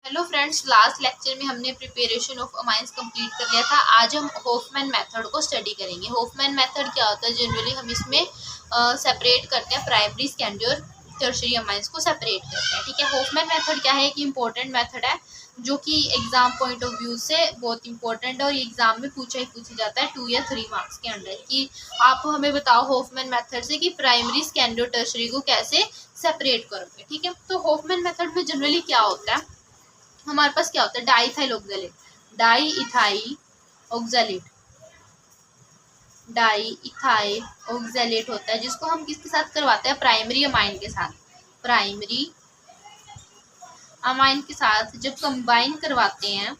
Hello friends, last lecture में हमने preparation of amines complete कर लिया था। आज हम होफमैन मेथड को स्टडी करेंगे। होफमैन मेथड क्या होता है? जनरली हम इसमें सेपरेट करते हैं, प्राइमरी सेकेंडरी और टर्शरी अमाइंस को सेपरेट करते हैं। ठीक है, होफमैन मेथड क्या है? एक इम्पोर्टेंट मेथड है जो कि एग्जाम पॉइंट ऑफ व्यू से बहुत इंपॉर्टेंट है और एग्जाम में पूछा जाता है 2 या 3 मार्क्स के अंदर कि आप हमें बताओ होफमैन मेथड से कि प्राइमरी सेकेंडरी और टर्शरी को कैसे सेपरेट करोगे। ठीक है, तो होफमैन मेथड में जनरली क्या होता है? हमारे पास क्या होता है? Diethyl oxalate, diethyl oxalate, diethyl oxalate होता है जिसको हम किसके साथ करवाते हैं? प्राइमरी अमाइन के साथ। प्राइमरी अमाइन के साथ जब कंबाइन करवाते हैं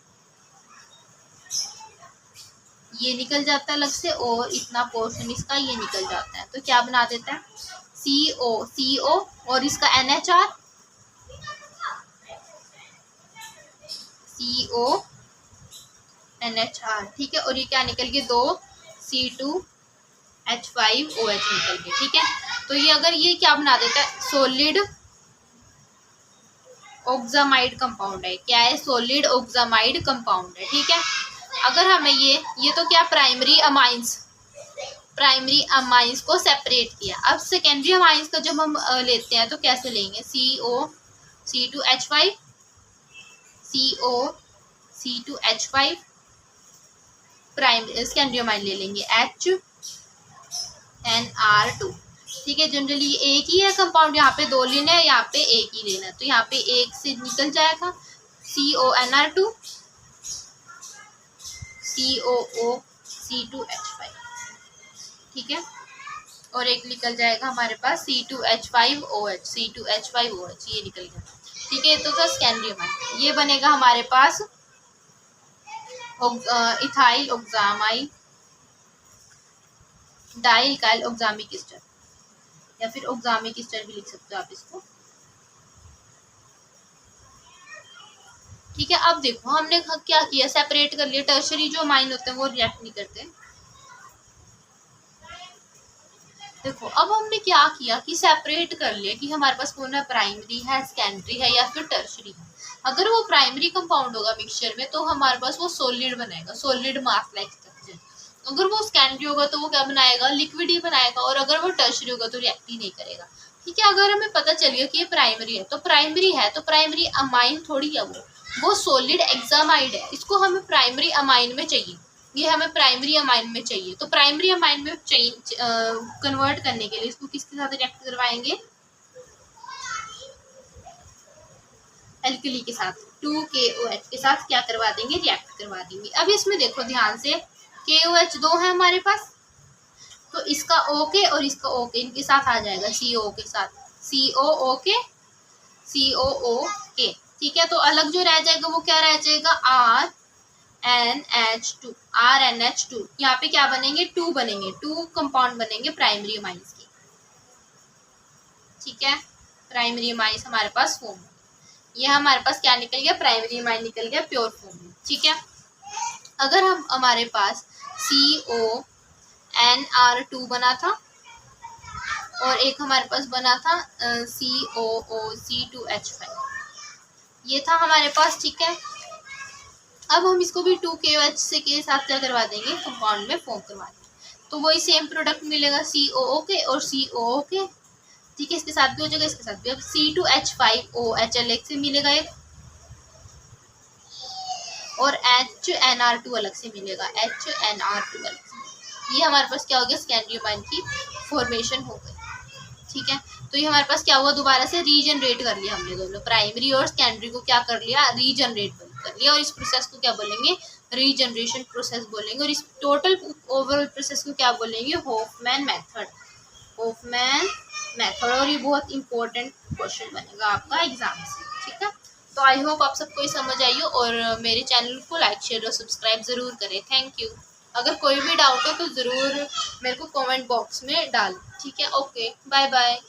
ये निकल जाता है अलग से और इतना पोर्शन इसका ये निकल जाता है, तो क्या बना देता है? CO और इसका NHR CONHR। ठीक है, और ये क्या निकल गए? 2 C2H5OH निकल गए। ठीक है, तो ये अगर ये क्या बना देता है? सॉलिड ऑक्सामाइड कंपाउंड है। क्या है? सॉलिड ऑक्सामाइड कंपाउंड है। ठीक है, अगर हमें ये तो क्या प्राइमरी अमाइंस को सेपरेट किया। अब सेकेंडरी अमाइंस का जब हम लेते हैं तो कैसे लेंगे? C2H5 C2H5 primary secondary amine ले लेंगे HNR2। ठीक है, जनरली एक ही है कंपाउंड, यहाँ पे 2 लेना है, यहाँ पे एक ही लेना है, तो यहाँ पे एक से निकल जाएगा CONR2 COO C2H5। ठीक है, और एक निकल जाएगा हमारे पास C2H5OH ये निकल गया। ठीक है, तो था सेकेंडरी अमाइन। ये बनेगा हमारे पास इथाइल ऑक्सामाइड डाइइथाइल ऑक्सामिक एस्टर या फिर ऑक्सामिक एस्टर भी लिख सकते हो आप इसको। ठीक है, अब देखो हमने क्या किया? सेपरेट कर लिया। टर्शरी जो अमाइन होते हैं वो रिएक्ट नहीं करते। देखो अब हमने क्या किया कि सेपरेट कर लिया कि हमारे पास कौन है? प्राइमरी है, सेकेंडरी है या फिर टर्शरी है। अगर वो प्राइमरी कंपाउंड होगा मिक्सचर में तो हमारे पास वो सॉलिड बनाएगा, सॉलिड मास लाइक स्ट्रक्चर। अगर वो सेकेंडरी होगा तो वो क्या बनाएगा? लिक्विड ही बनाएगा। और अगर वो टर्शरी होगा तो रिएक्ट ही नहीं करेगा। ठीक है, अगर हमें पता चल गया कि ये प्राइमरी है तो प्राइमरी अमाइन थोड़ी है, वो सॉलिड एक्सामाइड है। इसको हमें प्राइमरी अमाइन में चाहिए, ये हमें प्राइमरी अमाइन में चाहिए। तो प्राइमरी अमाइन में कन्वर्ट करने के लिए इसको किसके साथ रिएक्ट करवाएंगे? एल्कली के साथ, 2KOH के साथ क्या करवा देंगे? रिएक्ट करवा देंगे। अब इसमें देखो ध्यान से, KOH 2 है हमारे पास, तो इसका OK और इसका OK इनके साथ आ जाएगा CO के साथ, COOK COOK। ठीक है, तो अलग जो रह जाएगा वो क्या रह जाएगा? RNH2। यहाँ पे क्या बनेंगे? 2 बनेंगे, 2 कंपाउंड बनेंगे प्राइमरी अमाइंस के। ठीक है, प्राइमरी अमाइंस हमारे पास फॉर्म, ये हमारे पास क्या निकल गया? प्राइमरी अमाइन निकल गया प्योर फॉर्म में। ठीक है, अगर हमारे पास CONR2 बना था और एक हमारे पास बना था COOC2H5, ये था हमारे पास। ठीक है, अब हम इसको भी 2KOH से के साथ क्या करवा देंगे? कंपाउंड में फॉर्म करवा देंगे, तो वही सेम प्रोडक्ट मिलेगा COOK और COOK। ठीक है, इसके साथ भी हो जाएगा, इसके साथ भी। अब C2H5OH अलग से मिलेगा एक और HNR2 अलग से मिलेगा, HNR2 अलग से। ये हमारे पास क्या हो गया? सेकेंडरी अमाइन की फॉर्मेशन हो गई। ठीक है, तो ये हमारे पास क्या हुआ? दोबारा से रीजनरेट कर लिया हमने दोनों, प्राइमरी और सेकेंडरी को क्या कर लिया? रीजनरेट कर लिया। और इस प्रोसेस को क्या बोलेंगे? रीजनरेशन प्रोसेस बोलेंगे। और इस टोटल ओवरऑल प्रोसेस को क्या बोलेंगे? Hofmann method. होफमैन मेथड, और ये बहुत इंपॉर्टेंट क्वेश्चन बनेगा आपका एग्जाम से। ठीक है, तो आई होप आप सबको ये समझ आई हो, और मेरे चैनल को लाइक शेयर और सब्सक्राइब ज़रूर करें। Thank you. अगर कोई भी डाउट हो तो ज़रूर मेरे को कमेंट बॉक्स में डाल। ठीक है, ओके, बाय बाय।